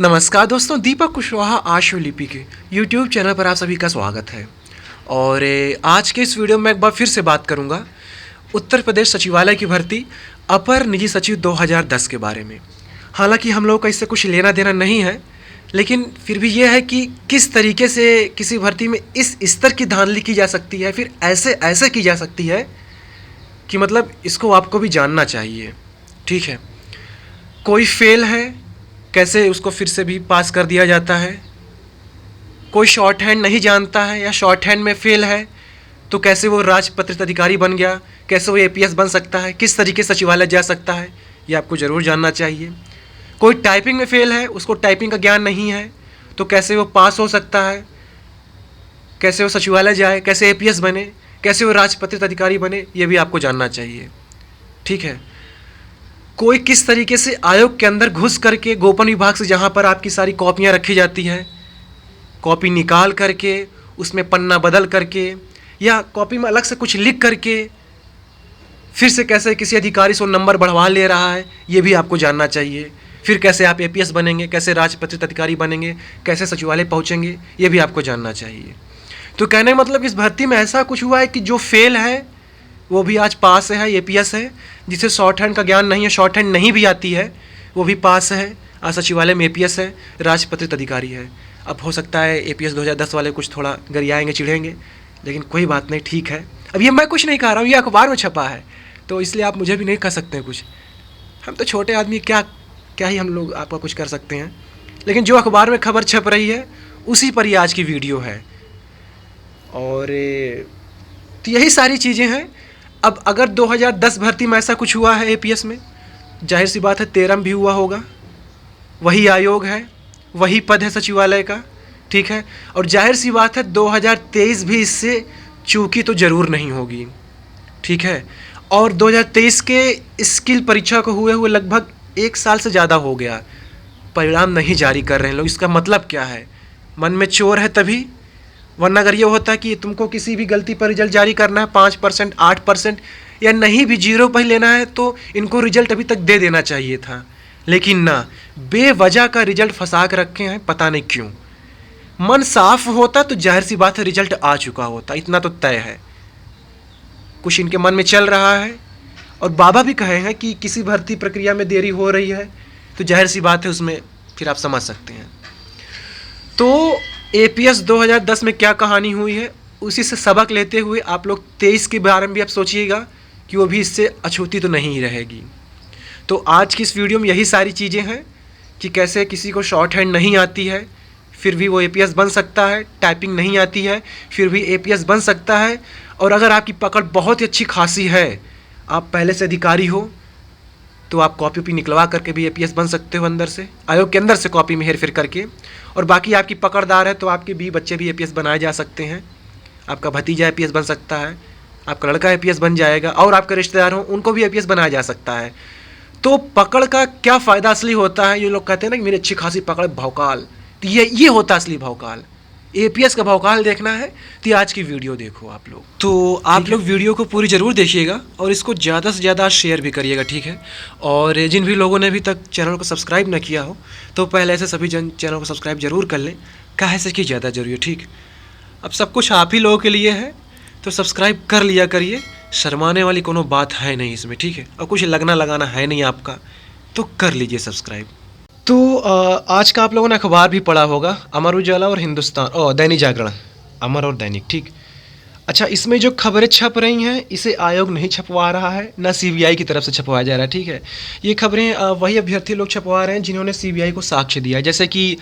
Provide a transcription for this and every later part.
नमस्कार दोस्तों, दीपक कुशवाहा आशु लिपि के YouTube चैनल पर आप सभी का स्वागत है। और आज के इस वीडियो में एक बार फिर से बात करूंगा उत्तर प्रदेश सचिवालय की भर्ती अपर निजी सचिव 2010 के बारे में। हालांकि हम लोगों का इससे कुछ लेना देना नहीं है, लेकिन फिर भी यह है कि किस तरीके से किसी भर्ती में इस स्तर की धांधली की जा सकती है, फिर ऐसे की जा सकती है कि मतलब इसको आपको भी जानना चाहिए। ठीक है, कोई फेल है, कैसे उसको फिर से भी पास कर दिया जाता है। कोई शॉर्ट हैंड नहीं जानता है या शॉर्ट हैंड में फेल है तो कैसे वो राजपत्रित अधिकारी बन गया, कैसे वो APS बन सकता है, किस तरीके से सचिवालय जा सकता है, ये आपको ज़रूर जानना चाहिए। कोई टाइपिंग में फेल है, उसको टाइपिंग का ज्ञान नहीं है तो कैसे वो पास हो सकता है, कैसे वो सचिवालय जाए, कैसे APS बने, कैसे वो राजपत्रित अधिकारी बने, ये भी आपको जानना चाहिए। ठीक है, कोई किस तरीके से आयोग के अंदर घुस करके गोपन विभाग से जहाँ पर आपकी सारी कॉपियाँ रखी जाती है, कॉपी निकाल करके उसमें पन्ना बदल करके या कॉपी में अलग से कुछ लिख करके फिर से कैसे किसी अधिकारी से नंबर बढ़वा ले रहा है, ये भी आपको जानना चाहिए। फिर कैसे आप APS बनेंगे, कैसे राजपत्रित अधिकारी बनेंगे, कैसे सचिवालय पहुँचेंगे, ये भी आपको जानना चाहिए। तो कहने का मतलब इस भर्ती में ऐसा कुछ हुआ है कि जो फेल है वो भी आज पास है, APS है। जिसे शॉर्ट हैंड का ज्ञान नहीं है, शॉर्ट हैंड नहीं भी आती है, वो भी पास है, आज सचिवालय में APS है, राजपत्रित अधिकारी है। अब हो सकता है APS 2010 वाले कुछ थोड़ा गरियाएंगे, चिढ़ेंगे, लेकिन कोई बात नहीं, ठीक है। अब ये मैं कुछ नहीं कह रहा हूँ, ये अखबार में छपा है, तो इसलिए आप मुझे भी नहीं कह सकते हैं कुछ। हम तो छोटे आदमी, क्या ही हम लोग आपका कुछ कर सकते हैं। लेकिन जो अखबार में खबर छप रही है उसी पर ही आज की वीडियो है। और तो यही सारी चीज़ें हैं। अब अगर 2010 भर्ती में ऐसा कुछ हुआ है APS में, जाहिर सी बात है 13 में भी हुआ होगा, वही आयोग है, वही पद है सचिवालय का। ठीक है, और जाहिर सी बात है 2023 भी इससे चूकी तो ज़रूर नहीं होगी। ठीक है, और 2023 के स्किल परीक्षा को हुए लगभग 1 साल से ज़्यादा हो गया, परिणाम नहीं जारी कर रहे हैं लोग। इसका मतलब क्या है? मन में चोर है तभी, वरना अगर ये होता कि तुमको किसी भी गलती पर रिजल्ट जारी करना है 5%, 8% या नहीं भी 0 पर लेना है तो इनको रिजल्ट अभी तक दे देना चाहिए था। लेकिन ना, बेवजह का रिजल्ट फंसा के रखे हैं, पता नहीं क्यों। मन साफ होता तो जाहिर सी बात है रिजल्ट आ चुका होता, इतना तो तय है। कुछ इनके मन में चल रहा है, और बाबा भी कहे हैं कि किसी भर्ती प्रक्रिया में देरी हो रही है तो जाहिर सी बात है उसमें फिर आप समझ सकते हैं। तो APS 2010 में क्या कहानी हुई है, उसी से सबक लेते हुए आप लोग 23 के बारे में भी आप सोचिएगा कि वो भी इससे अछूती तो नहीं रहेगी। तो आज की इस वीडियो में यही सारी चीज़ें हैं कि कैसे किसी को शॉर्ट हैंड नहीं आती है फिर भी वो APS बन सकता है, टाइपिंग नहीं आती है फिर भी APS बन सकता है, और अगर आपकी पकड़ बहुत ही अच्छी खासी है, आप पहले से अधिकारी हो, तो आप कॉपी निकलवा करके भी APS बन सकते हो अंदर से, आयोग के अंदर से कॉपी में हेर फेर करके। और बाकी आपकी पकड़दार है तो आपके भी बच्चे भी APS बनाए जा सकते हैं। आपका भतीजा APS बन सकता है, आपका लड़का APS बन जाएगा, और आपके रिश्तेदार हों उनको भी APS बनाया जा सकता है। तो पकड़ का क्या फ़ायदा असली होता है? ये लोग कहते हैं ना कि मेरी अच्छी खासी पकड़, भौकाल, तो ये होता असली भौकाल। APS का भौकाल देखना है तो आज की वीडियो देखो आप लोग। तो आप लोग वीडियो को पूरी ज़रूर देखिएगा और इसको ज़्यादा से ज़्यादा शेयर भी करिएगा। ठीक है, और जिन भी लोगों ने अभी तक चैनल को सब्सक्राइब न किया हो तो पहले से सभी जन चैनल को सब्सक्राइब जरूर कर लें, काहे से कि ज़्यादा जरूरी है। ठीक, अब सब कुछ आप ही लोगों के लिए है तो सब्सक्राइब कर लिया करिए, शर्माने वाली कोनो बात है नहीं इसमें। ठीक है, और कुछ लगना लगाना है नहीं आपका, तो कर लीजिए सब्सक्राइब। तो आज का आप लोगों ने अखबार भी पढ़ा होगा, अमर उजाला और हिंदुस्तान और दैनिक जागरण, अमर और दैनिक। ठीक, अच्छा, इसमें जो खबरें छप रही हैं इसे आयोग नहीं छपवा रहा है, ना CBI की तरफ से छपवाया जा रहा है। ठीक है, ये खबरें वही अभ्यर्थी लोग छपवा रहे हैं जिन्होंने CBI को साक्ष्य दिया है। जैसे कि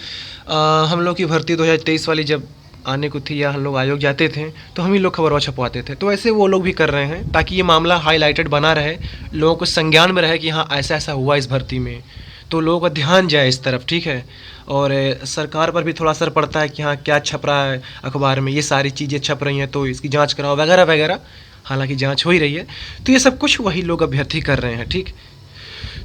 हम लोग की भर्ती 2023 वाली जब आने को थी या हम लोग आयोग जाते थे तो हम ही लोग खबरवा छपवाते थे, तो ऐसे वो लोग भी कर रहे हैं ताकि ये मामला हाईलाइटेड बना रहे, लोगों को संज्ञान में रहे कि हाँ ऐसा ऐसा हुआ इस भर्ती में, तो लोगों का ध्यान जाए इस तरफ। ठीक है, और सरकार पर भी थोड़ा असर पड़ता है कि हाँ क्या छप रहा है अखबार में, ये सारी चीज़ें छप रही हैं तो इसकी जांच कराओ वगैरह वगैरह। हालांकि जांच हो ही रही है, तो ये सब कुछ वही लोग अभ्यर्थी कर रहे हैं। ठीक,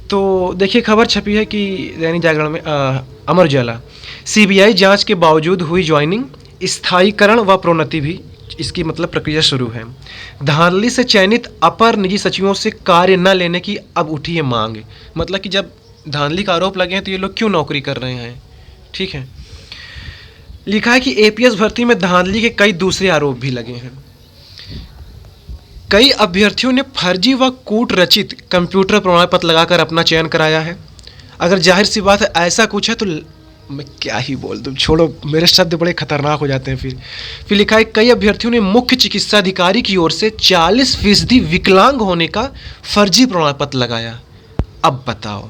तो देखिए खबर छपी है कि दैनिक जागरण में, अमर उजाला, CBI जांच के बावजूद हुई ज्वाइनिंग, स्थायीकरण व प्रोन्नति भी, इसकी मतलब प्रक्रिया शुरू है। धांधली से चयनित अपर निजी सचिवों से कार्य न लेने की अब उठी है मांग। मतलब कि जब धांधली का आरोप लगे हैं तो ये लोग क्यों नौकरी कर रहे हैं। ठीक है, लिखा है कि एपीएस भर्ती में धांधली के कई दूसरे आरोप भी लगे हैं। कई अभ्यर्थियों ने फर्जी व कूट रचित कंप्यूटर प्रमाण पत्र लगाकर अपना चयन कराया है। अगर जाहिर सी बात है ऐसा कुछ है तो मैं क्या ही बोल दूँ, छोड़ो, मेरे शब्द बड़े खतरनाक हो जाते हैं। फिर लिखा है कई अभ्यर्थियों ने मुख्य चिकित्सा अधिकारी की ओर से 40% विकलांग होने का फर्जी प्रमाण पत्र लगाया। अब बताओ,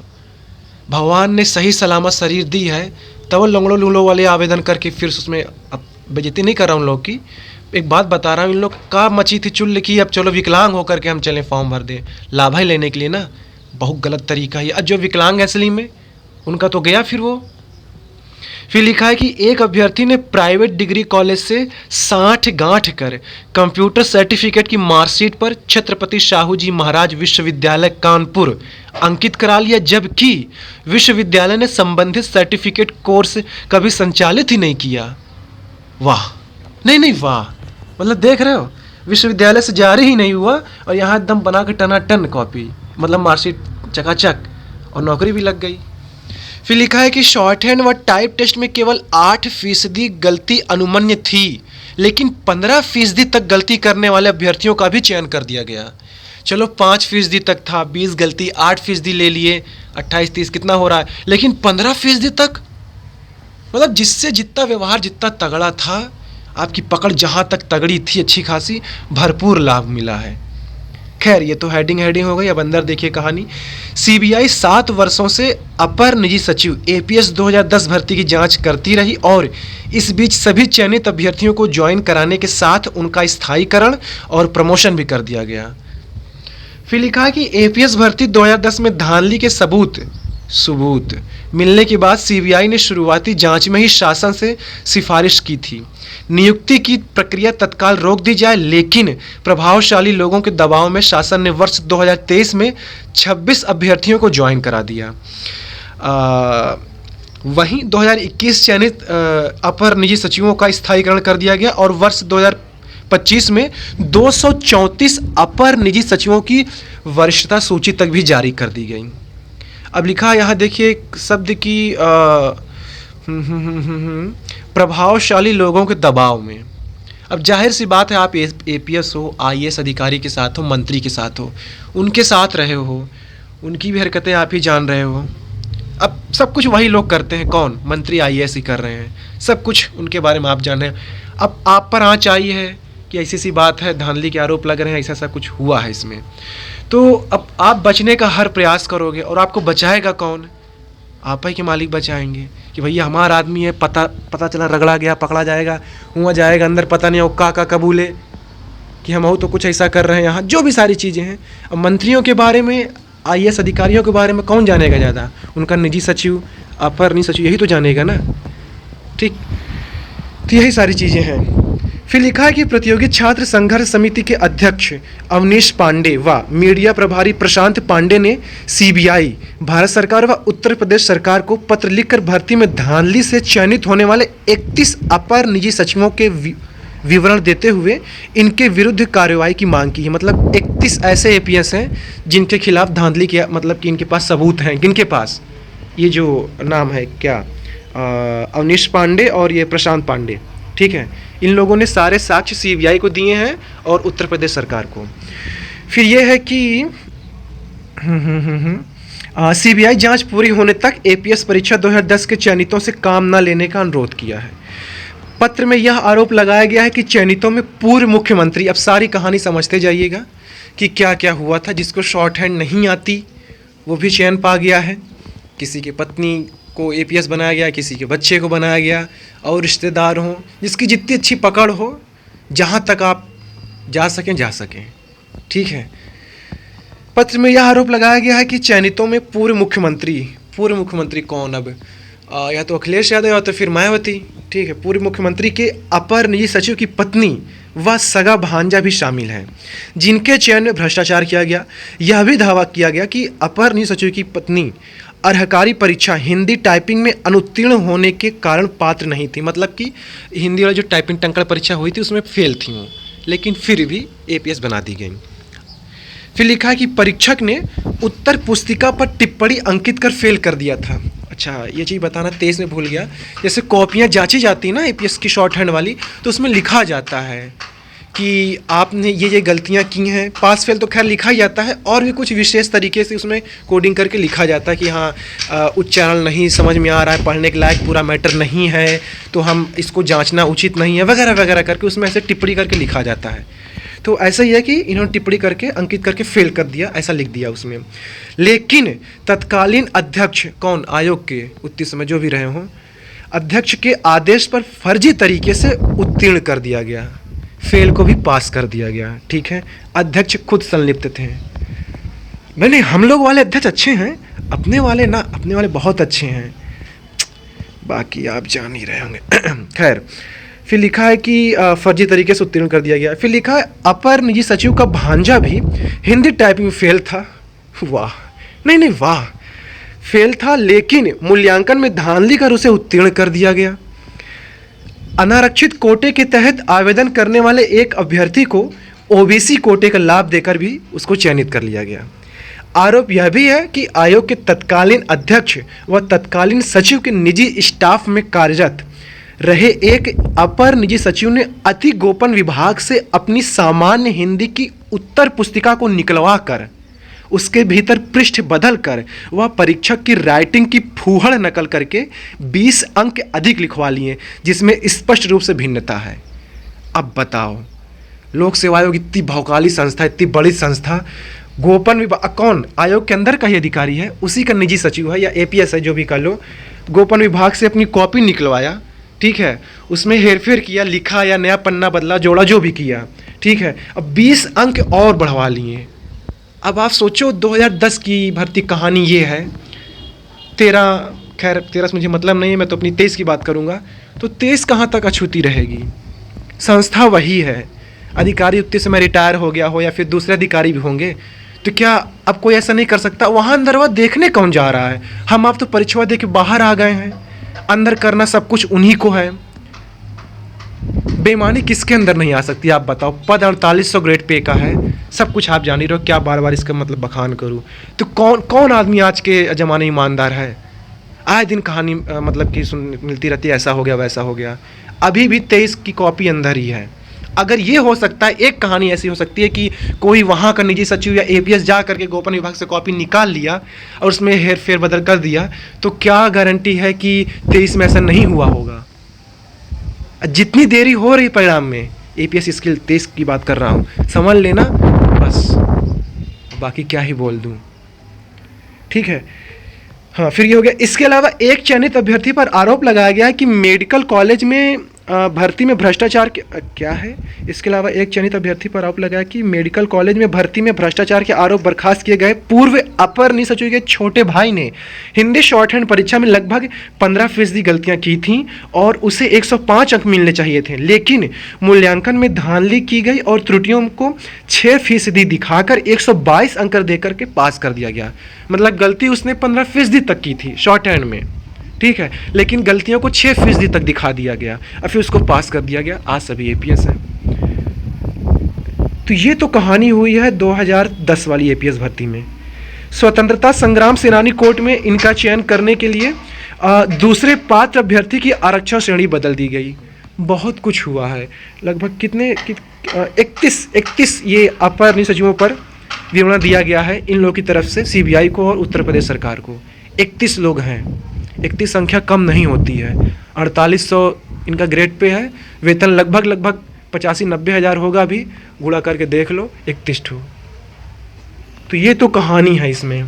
भगवान ने सही सलामत शरीर दी है तब लंगड़ों लूलों वाले आवेदन करके फिर उसमें, अब बेइज्जती नहीं कर रहा हूँ उन लोग की, एक बात बता रहा हूँ, इन लोग का मची थी चुल्ल की, अब चलो विकलांग होकर के हम चलें फॉर्म भर दें लाभ ही लेने के लिए ना। बहुत गलत तरीका है। अब जो विकलांग है असली में उनका तो गया फिर वो। फिर लिखा है कि एक अभ्यर्थी ने प्राइवेट डिग्री कॉलेज से 60 गांठ कर कंप्यूटर सर्टिफिकेट की मार्कशीट पर छत्रपति शाहू जी महाराज विश्वविद्यालय कानपुर अंकित करा लिया, जबकि विश्वविद्यालय ने संबंधित सर्टिफिकेट कोर्स कभी संचालित ही नहीं किया। वाह, नहीं वाह, मतलब देख रहे हो, विश्वविद्यालय से जारी ही नहीं हुआ और यहाँ एकदम बना के टनाटन कॉपी, मतलब मार्कशीट चकाचक, और नौकरी भी लग गई। फिर लिखा है कि शॉर्ट हैंड व टाइप टेस्ट में केवल 8% गलती अनुमन्य थी, लेकिन 15% तक गलती करने वाले अभ्यर्थियों का भी चयन कर दिया गया। चलो 5% तक था, 20 गलती, 8% ले लिए, 28-30 कितना हो रहा है, लेकिन 15% तक, मतलब जिससे जितना व्यवहार जितना तगड़ा था, आपकी पकड़ जहाँ तक तगड़ी थी अच्छी खासी, भरपूर लाभ मिला है। खैर ये तो हेडिंग हो गई। अब अंदर देखिए कहानी। सीबीआई 7 वर्षों से अपर निजी सचिव एपीएस 2010 भर्ती की जांच करती रही और इस बीच सभी चयनित अभ्यर्थियों को ज्वाइन कराने के साथ उनका स्थायीकरण और प्रमोशन भी कर दिया गया। फिर लिखा है कि एपीएस भर्ती 2010 में धांधली के सबूत मिलने के बाद सीबीआई ने शुरुआती जांच में ही शासन से सिफारिश की थी नियुक्ति की प्रक्रिया तत्काल रोक दी जाए, लेकिन प्रभावशाली लोगों के दबाव में शासन ने वर्ष 2023 में 26 अभ्यर्थियों को ज्वाइन करा दिया। वहीं 2021 चयनित अपर निजी सचिवों का स्थायीकरण कर दिया गया और वर्ष 2025 में 234 अपर निजी सचिवों की वरिष्ठता सूची तक भी जारी कर दी गई। अब लिखा यहाँ देखिए शब्द की प्रभावशाली लोगों के दबाव में। अब जाहिर सी बात है, आप एपीएस हो, आईएएस अधिकारी के साथ हो, मंत्री के साथ हो, उनके साथ रहे हो, उनकी भी हरकतें आप ही जान रहे हो। अब सब कुछ वही लोग करते हैं, कौन? मंत्री आईएएस ही कर रहे हैं, सब कुछ उनके बारे में आप जान रहे हैं। अब आप पर आँच आई है कि ऐसी सी बात है, धांधली के आरोप लग रहे हैं, ऐसा कुछ हुआ है इसमें, तो अब आप बचने का हर प्रयास करोगे और आपको बचाएगा कौन? आप ही के मालिक बचाएंगे कि भैया हमारा आदमी है, पता चला रगड़ा गया, पकड़ा जाएगा, हुआ जाएगा अंदर, पता नहीं औका का कबूले कि हम हो तो कुछ ऐसा कर रहे हैं यहाँ, जो भी सारी चीज़ें हैं। अब मंत्रियों के बारे में, आईएएस अधिकारियों के बारे में कौन जानेगा ज़्यादा? उनका निजी सचिव, अपर निजी सचिव, यही तो जानेगा ना। ठीक, तो यही सारी चीज़ें हैं। फिर लिखा है कि प्रतियोगी छात्र संघर्ष समिति के अध्यक्ष अवनीश पांडे व मीडिया प्रभारी प्रशांत पांडे ने सीबीआई, भारत सरकार व उत्तर प्रदेश सरकार को पत्र लिखकर भर्ती में धांधली से चयनित होने वाले 31 अपर निजी सचिवों के विवरण देते हुए इनके विरुद्ध कार्रवाई की मांग की है। मतलब 31 ऐसे एपीएस हैं जिनके खिलाफ धांधली किया, मतलब कि इनके पास सबूत हैं। किनके पास? ये जो नाम है क्या, अवनीश पांडे और ये प्रशांत पांडे, ठीक है, इन लोगों ने सारे साक्ष्य सीबीआई को दिए हैं और उत्तर प्रदेश सरकार को। फिर ये है कि सीबीआई जांच पूरी होने तक एपीएस परीक्षा 2010 के चयनितों से काम न लेने का अनुरोध किया है। पत्र में यह आरोप लगाया गया है कि चयनितों में पूर्व मुख्यमंत्री, अब सारी कहानी समझते जाइएगा कि क्या क्या हुआ था। जिसको शॉर्ट हैंड नहीं आती वो भी चयन पा गया है, किसी की पत्नी को एपीएस बनाया गया, किसी के बच्चे को बनाया गया, और रिश्तेदार हों, जिसकी जितनी अच्छी पकड़ हो, जहाँ तक आप जा सकें, ठीक है। पत्र में यह आरोप लगाया गया है कि चयनितों में पूर्व मुख्यमंत्री कौन? अब या तो अखिलेश यादव या तो फिर मायावती, ठीक है। पूर्व मुख्यमंत्री के अपर निजी सचिव की पत्नी व सगा भांजा भी शामिल हैं, जिनके चयन में भ्रष्टाचार किया गया। यह भी दावा किया गया कि अपर निजी सचिव की पत्नी अर्हकारी परीक्षा हिंदी टाइपिंग में अनुत्तीर्ण होने के कारण पात्र नहीं थी। मतलब कि हिंदी वाली जो टाइपिंग टंकड़ परीक्षा हुई थी उसमें फेल थी वो, लेकिन फिर भी एपीएस बना दी गई। फिर लिखा है कि परीक्षक ने उत्तर पुस्तिका पर टिप्पणी अंकित कर फेल कर दिया था। अच्छा, ये चीज़ बताना तेज में भूल गया। जैसे कॉपियाँ जांची जाती ना एपीएस की शॉर्ट हैंड वाली, तो उसमें लिखा जाता है कि आपने ये गलतियाँ की हैं। पास फेल तो खैर लिखा ही जाता है, और भी कुछ विशेष तरीके से उसमें कोडिंग करके लिखा जाता है कि हाँ उच्चारण नहीं समझ में आ रहा है, पढ़ने के लायक पूरा मैटर नहीं है, तो हम इसको जांचना उचित नहीं है, वगैरह वगैरह करके उसमें ऐसे टिप्पणी करके लिखा जाता है। तो ऐसा ही है कि इन्होंने टिप्पणी करके अंकित करके फेल कर दिया, ऐसा लिख दिया उसमें। लेकिन तत्कालीन अध्यक्ष कौन, आयोग के उस समय जो भी रहे हों, अध्यक्ष के आदेश पर फर्जी तरीके से उत्तीर्ण कर दिया गया, फेल को भी पास कर दिया गया। ठीक है, अध्यक्ष खुद संलिप्त थे। मैंने हम लोग वाले अध्यक्ष अच्छे हैं, अपने वाले ना, अपने वाले बहुत अच्छे हैं, बाकी आप जान ही रहे होंगे। खैर, फिर लिखा है कि फर्जी तरीके से उत्तीर्ण कर दिया गया। फिर लिखा है अपर निजी सचिव का भांजा भी हिंदी टाइपिंग में फेल था। वाह, नहीं नहीं वाह, फेल था, लेकिन मूल्यांकन में धांधली कर उसे उत्तीर्ण कर दिया गया। अनारक्षित कोटे के तहत आवेदन करने वाले एक अभ्यर्थी को ओबीसी कोटे का लाभ देकर भी उसको चयनित कर लिया गया। आरोप यह भी है कि आयोग के तत्कालीन अध्यक्ष व तत्कालीन सचिव के निजी स्टाफ में कार्यरत रहे एक अपर निजी सचिव ने अति गोपन विभाग से अपनी सामान्य हिंदी की उत्तर पुस्तिका को निकलवा कर उसके भीतर पृष्ठ बदल कर वह परीक्षक की राइटिंग की फूहड़ नकल करके 20 अंक अधिक लिखवा लिए, जिसमें स्पष्ट रूप से भिन्नता है। अब बताओ, लोक सेवा आयोग इतनी भौकाली संस्था, इतनी बड़ी संस्था, गोपन विभाग कौन, आयोग के अंदर का ही अधिकारी है, उसी का निजी सचिव है या एपीएस है, जो भी कर लो, गोपन विभाग से अपनी कॉपी निकलवाया, ठीक है, उसमें हेरफेर किया, लिखा या नया पन्ना बदला, जोड़ा, जो भी किया, ठीक है, अब 20 अंक और बढ़वा लिए। अब आप सोचो 2010 की भर्ती कहानी ये है, 13 से मुझे मतलब नहीं है, मैं तो अपनी 23 की बात करूँगा, तो 23 कहाँ तक अछूती रहेगी? संस्था वही है, अधिकारी उतने समय रिटायर हो गया हो या फिर दूसरे अधिकारी भी होंगे, तो क्या अब कोई ऐसा नहीं कर सकता? वहाँ अंदर वह देखने कौन जा रहा है? हम आप तो परीक्षा दे के बाहर आ गए हैं, अंदर करना सब कुछ उन्हीं को है। बेईमानी किसके अंदर नहीं आ सकती, आप बताओ? पद 4800 ग्रेड पे का है, सब कुछ आप जान ही रहे हो, क्या बार बार इसका मतलब बखान करूँ? तो कौन आदमी आज के ज़माने ईमानदार है? आए दिन कहानी मतलब कि मिलती रहती है, ऐसा हो गया वैसा हो गया। अभी भी 23 की कॉपी अंदर ही है। अगर ये हो सकता है, एक कहानी ऐसी हो सकती है कि कोई वहाँ का निजी सचिव या एपीएस जा करके गोपन विभाग से कॉपी निकाल लिया और उसमें हेर फेर बदल कर दिया, तो क्या गारंटी है कि 23 में ऐसा नहीं हुआ होगा? जितनी देरी हो रही परिणाम में, एपीएस स्किल 23 की बात कर रहा हूँ, समझ लेना बस, बाकी क्या ही बोल दूँ। ठीक है, हाँ, फिर ये हो गया। इसके अलावा एक चयनित अभ्यर्थी पर आरोप लगाया गया है कि मेडिकल कॉलेज में भर्ती में भ्रष्टाचार के क्या है। इसके अलावा एक चयनित अभ्यर्थी पर आरोप लगाया कि मेडिकल कॉलेज में भर्ती में भ्रष्टाचार के आरोप बर्खास्त किए गए पूर्व अपर निजी सचिव के छोटे भाई ने हिंदी शॉर्ट हैंड परीक्षा में लगभग 15% गलतियां की थीं और उसे 105 अंक मिलने चाहिए थे, लेकिन मूल्यांकन में धांधली की गई और त्रुटियों को 6% दिखाकर 122 अंक देकर के पास कर दिया गया। मतलब गलती उसने 15% तक की थी शॉर्ट हैंड में, ठीक है, लेकिन गलतियों को 6% तक दिखा दिया गया और फिर उसको पास कर दिया गया। आज सभी एपीएस हैं। तो ये तो कहानी हुई है 2010 वाली एपीएस भर्ती में। स्वतंत्रता संग्राम सेनानी कोर्ट में इनका चयन करने के लिए दूसरे पात्र अभ्यर्थी की आरक्षण श्रेणी बदल दी गई। बहुत कुछ हुआ है। लगभग कितने 31 ये अपर निजी सचिवों पर विवरण दिया गया है इन लोगों की तरफ से, सीबीआई को और उत्तर प्रदेश सरकार को। 31 लोग हैं, 31 संख्या कम नहीं होती है। 4800 इनका ग्रेड पे है, वेतन लगभग 85-90 हज़ार होगा, अभी गुणा करके देख लो, 31 ठो। तो ये तो कहानी है इसमें।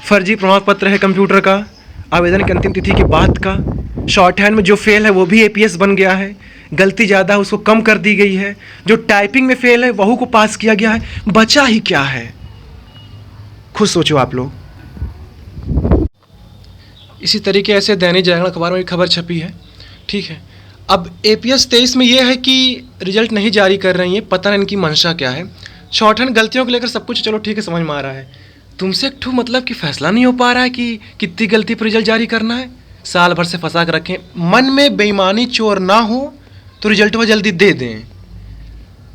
फर्जी प्रमाण पत्र है कंप्यूटर का, आवेदन की अंतिम तिथि के बाद का। शॉर्ट हैंड में जो फेल है वो भी एपीएस बन गया है, गलती ज़्यादा है उसको कम कर दी गई है, जो टाइपिंग में फेल है वहू को पास किया गया है। बचा ही क्या है, खुद सोचो आप लोग। इसी तरीके से दैनिक जागरण अखबार में खबर छपी है, ठीक है। अब एपीएस 23 में ये है कि रिजल्ट नहीं जारी कर रही है, पता नहीं इनकी मंशा क्या है। शॉर्ट हैंड गलतियों को लेकर सब कुछ चलो ठीक है, समझ में आ रहा है। तुमसे एक ठू मतलब कि फैसला नहीं हो पा रहा है कि कितनी गलती पर रिजल्ट जारी करना है। साल भर से फंसा कर रखें, मन में बेईमानी चोर ना हो तो रिजल्ट वह जल्दी दे दें।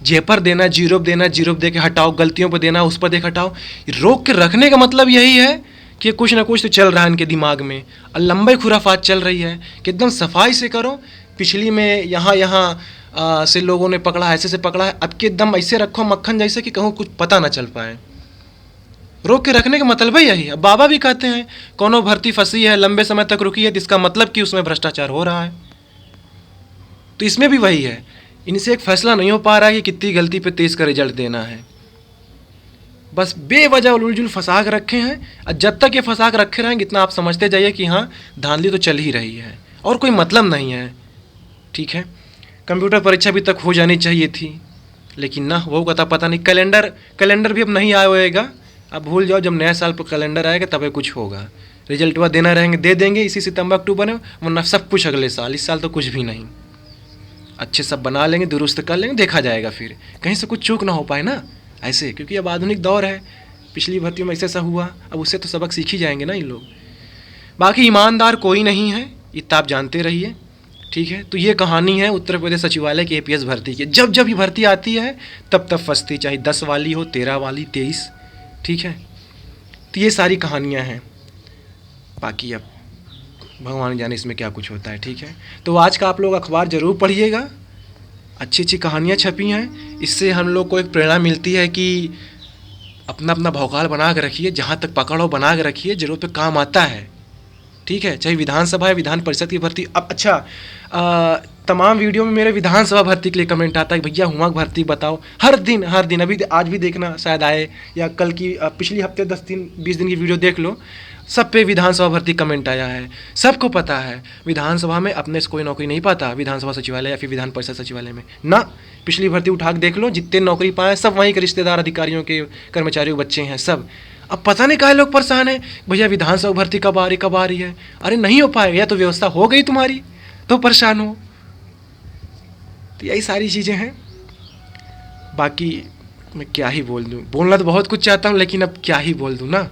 जेपर देना, जीरो देना, जीरो दे के हटाओ, गलतियों पर देना, उस पर देख हटाओ। रोक के रखने का मतलब यही है कि कुछ ना कुछ तो चल रहा है इनके दिमाग में और लंबे खुराफात चल रही है कि एकदम सफाई से करो। पिछली में यहाँ से लोगों ने पकड़ा, ऐसे से पकड़ा है, अब के एकदम ऐसे रखो मक्खन जैसे कि कहूँ कुछ पता ना चल पाए। रोक के रखने का मतलब ही यही। अब बाबा भी कहते हैं कोनो भर्ती फंसी है, लंबे समय तक रुकी है, तो इसका मतलब कि उसमें भ्रष्टाचार हो रहा है। तो इसमें भी वही है, इनसे एक फैसला नहीं हो पा रहा है कि कितनी गलती पे तेज का रिजल्ट देना है। बस बेवजह उलझुल फंसा के रखे हैं और जब तक ये फंसा के रखे रहेंगे इतना आप समझते जाइए कि हाँ धांधली तो चल ही रही है और कोई मतलब नहीं है। ठीक है, कंप्यूटर परीक्षा भी तक हो जानी चाहिए थी, लेकिन ना वो का पता नहीं। कैलेंडर भी अब नहीं आया होएगा, अब भूल जाओ, जब नया साल पर कैलेंडर आएगा तभी कुछ होगा। रिजल्ट वह देना रहेंगे, दे देंगे इसी सितंबर अक्टूबर में, वरना सब कुछ अगले साल। इस साल तो कुछ भी नहीं। अच्छे सब बना लेंगे, दुरुस्त कर लेंगे, देखा जाएगा। फिर कहीं से कुछ चूक ना हो पाए ना ऐसे, क्योंकि अब आधुनिक दौर है। पिछली भर्तियों में ऐसा हुआ, अब उससे तो सबक सीख ही जाएंगे ना इन लोग। बाकी ईमानदार कोई नहीं है, इतना आप जानते रहिए। ठीक है, तो ये कहानी है उत्तर प्रदेश सचिवालय की APS भर्ती की। जब जब ये भर्ती आती है तब तब फंसती, चाहे 10 वाली हो, 13 वाली, 23। ठीक है, तो ये सारी कहानियाँ हैं। बाकी अब भगवान जाने इसमें क्या कुछ होता है। ठीक है, तो आज का आप लोग अखबार ज़रूर पढ़िएगा, अच्छी अच्छी कहानियाँ छपी हैं। इससे हम लोग को एक प्रेरणा मिलती है कि अपना अपना भौकाल बना के रखिए, जहाँ तक पकड़ो बना के रखिए, जरूरत पे काम आता है। ठीक है, चाहे विधानसभा है, विधान परिषद की भर्ती। अब अच्छा, तमाम वीडियो में मेरे विधानसभा भर्ती के लिए कमेंट आता है भैया हुआ भर्ती बताओ। हर दिन अभी आज भी देखना शायद आए, या कल की पिछली हफ्ते 10 दिन 20 दिन की वीडियो देख लो, सब पे विधानसभा भर्ती कमेंट आया है। सबको पता है विधानसभा में अपने से कोई नौकरी नहीं पाता, विधानसभा सचिवालय या फिर विधान परिषद सचिवालय में ना। पिछली भर्ती उठा के देख लो, जितने नौकरी पाए सब वहीं के रिश्तेदार, अधिकारियों के, कर्मचारियों के बच्चे हैं सब। अब पता नहीं काहे लोग परेशान है, भैया विधानसभा भर्ती कब आ रही है। अरे नहीं हो पाएगा, या तो व्यवस्था हो गई तुम्हारी तो परेशान हो। तो यही सारी चीज़ें हैं। बाकी मैं क्या ही बोल दूँ, बोलना तो बहुत कुछ चाहता हूँ, लेकिन अब क्या ही बोल दूँ ना।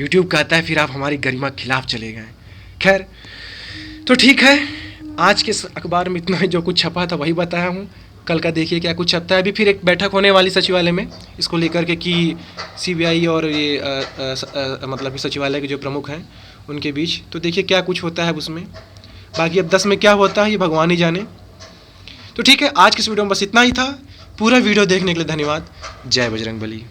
यूट्यूब कहता है फिर आप हमारी गरिमा के खिलाफ चले गए। खैर, तो ठीक है, आज के अखबार में इतना ही जो कुछ छपा था वही बताया हूँ। कल का देखिए क्या कुछ छपता है। अभी फिर एक बैठक होने वाली सचिवालय में इसको लेकर के कि CBI और ये मतलब सचिवालय के जो प्रमुख हैं उनके बीच, तो देखिए क्या कुछ होता है उसमें। बाकी अब 10 में क्या होता है ये भगवान ही जाने। तो ठीक है, आज के इस वीडियो में बस इतना ही था। पूरा वीडियो देखने के लिए धन्यवाद। जय बजरंगबली।